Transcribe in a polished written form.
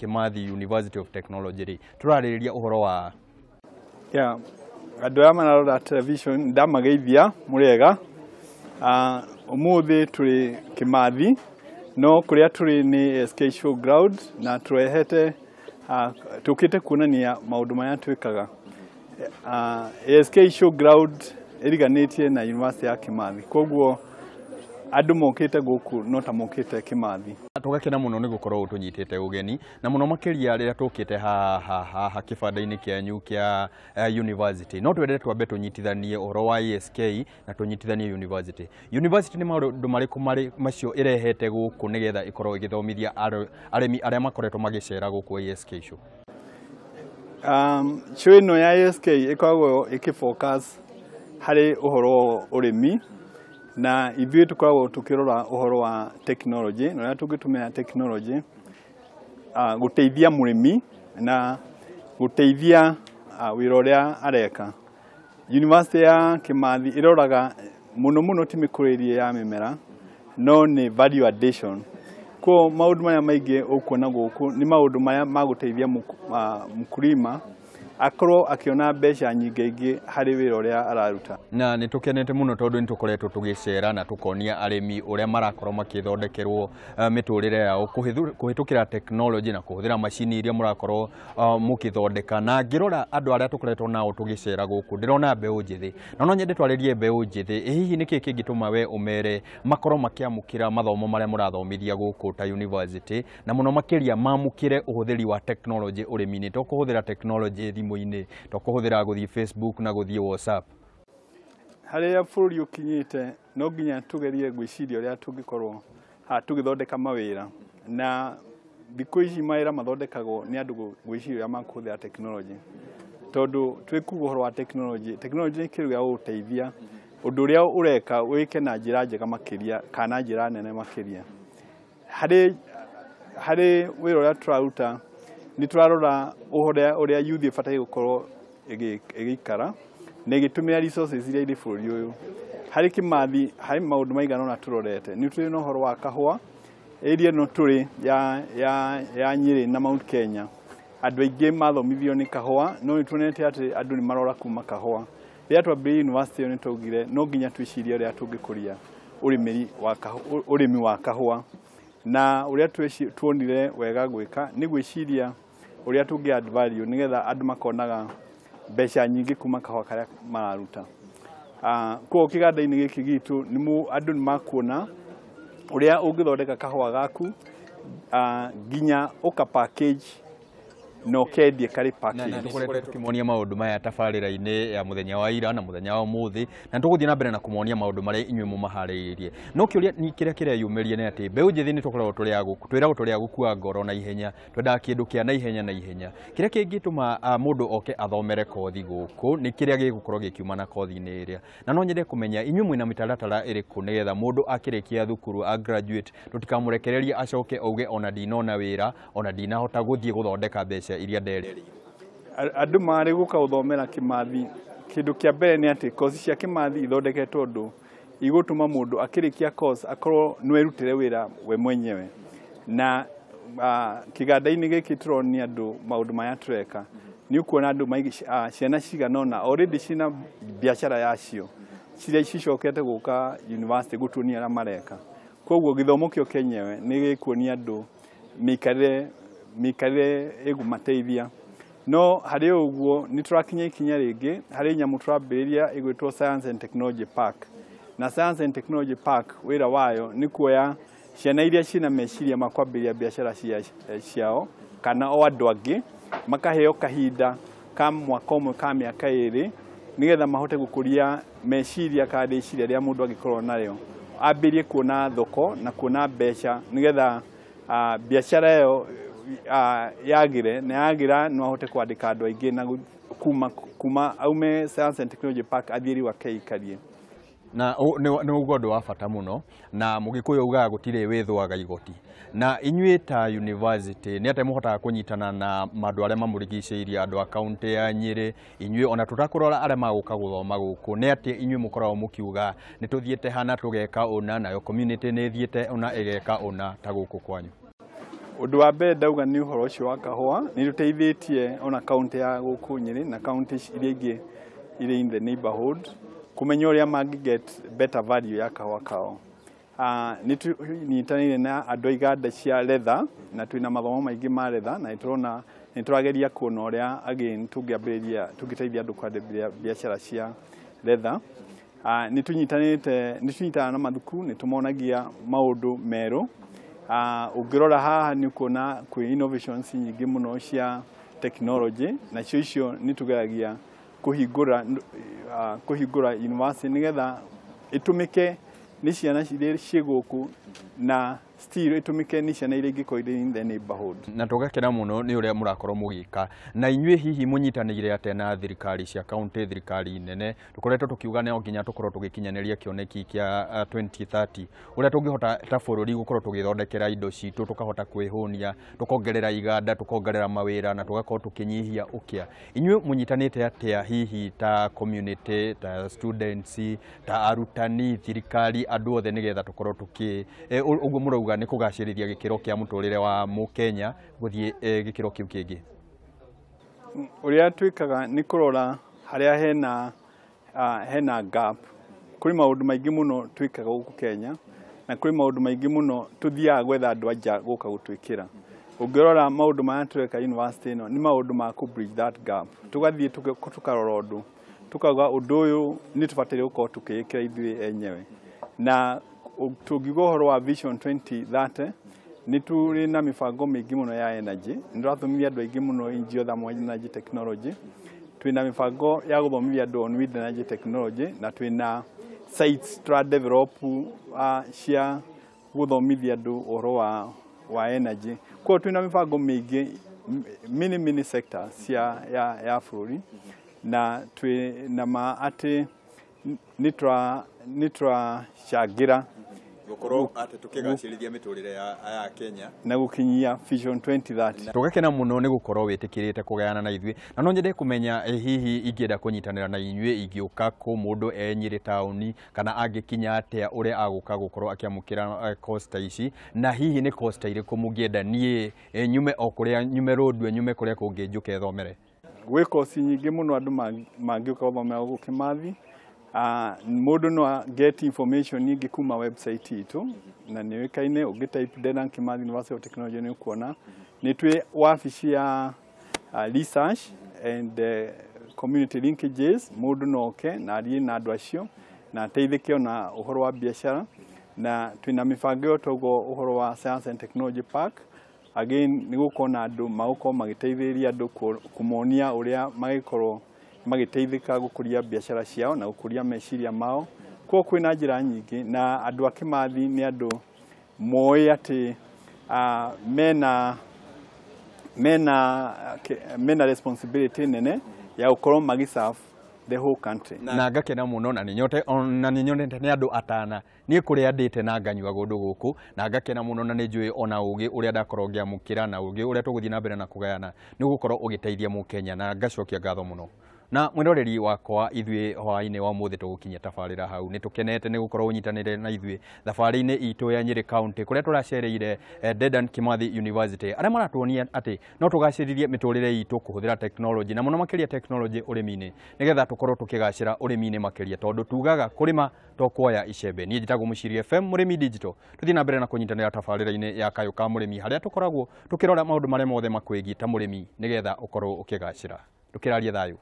Kimathi University of Technology turarĩrĩria ũhoro wa andũ aya mararora television ndamageithia mũrega umuthi turi Kimathi no kuria turi ni SK Showground na turehete tukite kuonania maundu maya twikaga SK Showground iriganitie na University ya Kimathi koguo andu mokite guku no ta mokite Kimathi tugakena muno ni gukorwo tunyitite ugeni na muno makiria rira tukite ha kibanda-ini kianyu kia university no twende twambe tunyitithanie uhoro wa SK na tunyitithanie university ni maundu mariku mari macio irehete guku nigetha ikorwo igithomithia aremi aria makoretwo magicera guku SK show show ino ya SK ikoragwo ikifocus hari uhoro urimi na ithuĩ tukoragwo tukirora uhoro wa technology na tugitumia technology guteithia murimi na guteithia wira uria areka. University ya Kimathi iroraga muno timikuririe ya mimera no ni value addition ko maundu maya maingi ukuona guku ni maundu maya maguteithia mkulima akorwo akiona mbeca nyingi hari wira uria araruta na nitukenete muno tondu nitukoretwo tugicera na tukonia aremi uria marakorwo makithondekerwo miturire yao kuhitukira technology na kuhuthira machini iria murakorwo mukithondeka na ngirora andu aria tukoretwo nao tugicera guku ndirona mbeu njithi na no nyende twaririe mbeu njithi hihi niki kingituma we umere makorwo makiamukira mathomo maria murathomithia guku ta university na muno makiria mamukire uhuthiri wa technology urimi-ini to kuhuthira technology thimũ-inĩ to kuhuthira guthii Facebook na guthii WhatsApp haria bũrũri ukinyite no nginya tugerie gwiciria uria tungikorwo tugithondeka mawira na thikũ ici mawira mathondekagwo ni andu gwiciria uria makuhuthira technology tondu twikuga uhoro wa technology ni kiru ya guteithia undu uria ureka wike na njira njega makiria kana njira nene makiria hari wira uria turaruta ni turarora uhoro uria youth ibatai gukorwo igikara na igitumira resources iria iri bũrũri uyu hari Kimathi hari maundu maigana na turorete ni turi no horo wa kahua area no turi ya Nyeri na Mount Kenya andu aingi mathomithio ni kahua no ni tuonete ati andu ni marora kuma kahua ria twambia university ni tugire no nginya twicirie uria tungikuria urimi wa kahua na uria tuonire wega gwika ni gwiciria uria tungi add value nigetha andu makonaga mbeca nyingi kuma kahua karia mararuta ko kiganda-ini giki gitu andu ni makuona uria ungithondeka kahua gaku ginya uka package no kendie kari package na tukoretwo tukimonia maundu maya tabarira-ini ya muthenya wa ira na muthenya wa umuthi na tuguthii na mbere na kumonia maundu maria inyuĩ mumaharĩirie no kiuria ni kiria yumirie ni ati mbeũ njithi ni tukoragwo turi a gukua ngoro na ihenya twendaga kindu kia na ihenya kiria kingituma mundu oke athomere kothi guku ni kiria gigukorwo gikiuma na kothi-ini iria na no nyende kumenya inyuĩ mwina mitaratara iriku nigetha mundu akirikia thukuru a graduate tutikamurekererie acoke auge ona ndinona wira ona ndinahota guthii guthondeka mbeca iria ndereri andu mari guka uthomera Kimathi kindu kia mbere ni ati course cia Kimathi ithondeketwo undu igutuma mundu akirikia course akorwo nwerutire wira we mwenyewe na kiganda-ini giki turonia andu maundu maya tureka ni ukuona andu ciana ciganona already cina biashara yacio ciria cicokete guka university gutunia aria mareka koguo githomo kio kenyewe ni gikuonia andu mikarire igumateithia no hari uguo ni turakinya ikinya ringi hari nyamu turambiriria igwitwo Science and Technology Park na Science and Technology Park wira wayo ni kuoya ciana iria cina meciria makwambiria biashara ciao kana o andu angi makaheo kahinda ka mwaka umwe ka miaka iri nigetha mahote gukuria meciria ka riciria ria mundu agikorwo nayo ambirie kuona thoko na kuona mbeca nigetha biashara yo yagire na yagira no ahote kwandika andu aingi na kuma aume Science and Technology Park athiri wa keikarie na ni ugo andu wa bata muno na mugikuyu ugaga gutire withwaga igoti na inyuĩ ta university ni ate muhotaga kunyitana na mandu aria mamurigicĩirie andu a county ya Nyeri inyuĩ ona tutakurora aria maguka guthoma guku ni ate inyuĩ mukoragwo mukiuga ni tuthiete hana tugeka una na yo community ni thiete una igeka una ta guku kwanyu Undu wa mbere ndauga ni uhoro ucio wa kahua ni ruteithĩtie ona kaunti ya gũkũ Nyeri na kaunti iria ingĩ iri in the neighborhood kumenya uria mangi get better value ya kahua kao. Ni tunyitanĩire na andũ iganda cia leather na twina mathomo maingĩ ma leather na turona ni turageria kuona uria again tungiteithia andũ kwambĩrĩria biashara cia leather. Ni tunyitana na mathukuru ni tumonagia maundu meru. Ungirora haha ni kuona kwi innovations nyingi muno cia technology na icio ni tugeragia kuhingura university nigetha itumike ni ciana ciria guku na still itumike ni ciana iria ingĩkorwo in the neighborhood. Na tugakena muno ni uria murakorwo mugika na inyue hihi munyitanĩire ate na thirikari cia county thirikari nene tukoretwo tukiuga no nginya tukorwo tugikinyanĩria kĩoneki kia 2030 uria tungihota ta bũrũri gukorwo tugithondekera indo citu tukahota kwĩhũnia tukongerera iganda tukongerera mawĩra na tugakorwo tukinyihia ukia. Inyue munyitanĩte atia hihi ta community ta students ta arutani thirikari andu othe nigetha tukorwo uguo murauga ni kugacĩrithia gĩkĩro kia mũtũrĩre wa Mũkenya guthie gĩkĩro kiu kĩngĩ? Uria twikaga ni kurora haria hena gap. Kuri maundu maingi muno twikaga guku Kenya na kuri maundu maingi muno tuthiaga gwetha andu anja guka gutwikira. Ungirora maundu maya tweka university no ni maundu ma ku bridge that gap. Tugathie tukarora undu tukauga undu uyu ni tubatire gukorwo tukikira ithuĩ enyewe. Na tugiuga uhoro wa vision 2030 ni turi na mibango mingi muno ya energy. Ndirathomithia andu aingi muno injio thermal energy technology. Twina mibango ya guthomithia andu on wind energy technology na twina sites tra develop cia guthomithia andu uhoro wa energy. Kwa twina mibango mingi mini sectors ya bũrũri na twina ma ati nitra shagira gukorwo ati tukigacĩrithia miturire ya Kenya na gukinyia vision 2030. Tugakena muno ni gukorwo witikirite kugayana na ithuĩ na no nyende kumenya hihi ingĩenda kũnyitanĩra na inyuĩ ingĩũka kũ mũndũ Nyeri taũni kana angĩkinya atia uria aguka gukorwo akiamukira costa ici na hihi ni costa irĩkũ mũngĩenda nie nyume o kuria nyume road nyume kuria kũngĩ njuke thomere? Gwĩ course nyingĩ muno andu mangĩũka gũthomera gũkũ Kimathi. Mundu no get information nyingi kuma website itu na ni wikaine ugitype Dedan Kimathi University of Technology ni kuona ni twi wabici ya research and community linkages. Mundu no na arie na andu acio na ateithike na uhoro wa biashara na twina mibango togo uhoro wa Science and Technology Park. Again ni gukona andu magukorwo magiteithĩrĩria andu kumonia uria magikorwo magiteithika gukuria biashara ciao na gukuria meciria mao. Kwa kwina njira nyingi na andu a Kimathi ni andu moi ati mena responsibility nene ya gukorwo magiserve the whole country. Na ngakena muno na ninyonete ni andu atana ni kuria ndite na nganyua gundu guku na ngakena muno na ninjui ona ugi uria ndakorwo ngiamukira na ugi uria tuguthii na mbere na kugayana ni gukorwo ugiteithia Mũkenya na ngacokia ngatho muno. Na mwiroreri wakwa ithuĩ hwainĩ wa mũthĩ tũgũkinyia tabarĩra hau nĩ tũkenete nĩ gũkorwo ũnyitanĩre na ithuĩ thabarĩ-inĩ itũ ya Nyeri County kũrĩa tũracereire Dedan Kimathi University arĩa maratuonia atĩ no tũgacĩrithie mĩtũrĩre itũ kũhũthĩra technology na mũno makĩria technology ũrĩmi-inĩ nĩgetha tũkorwo tũkĩgacĩra ũrĩmi-inĩ makĩria tondũ tugaga kũrĩma to kuoya icembe. Niĩ njĩtagwo Mũciri FM Murimi Digital tũthiĩ na mbere na kũnyitanĩra tabarĩra-inĩ ya Kayu ka mũrĩmi harĩa tũkoragwo tũkĩrora maũndũ marĩa mothe makwĩgiĩ ta mũrĩmi nĩgetha ũkorwo ũkĩgacĩra. Tukiraria thayu.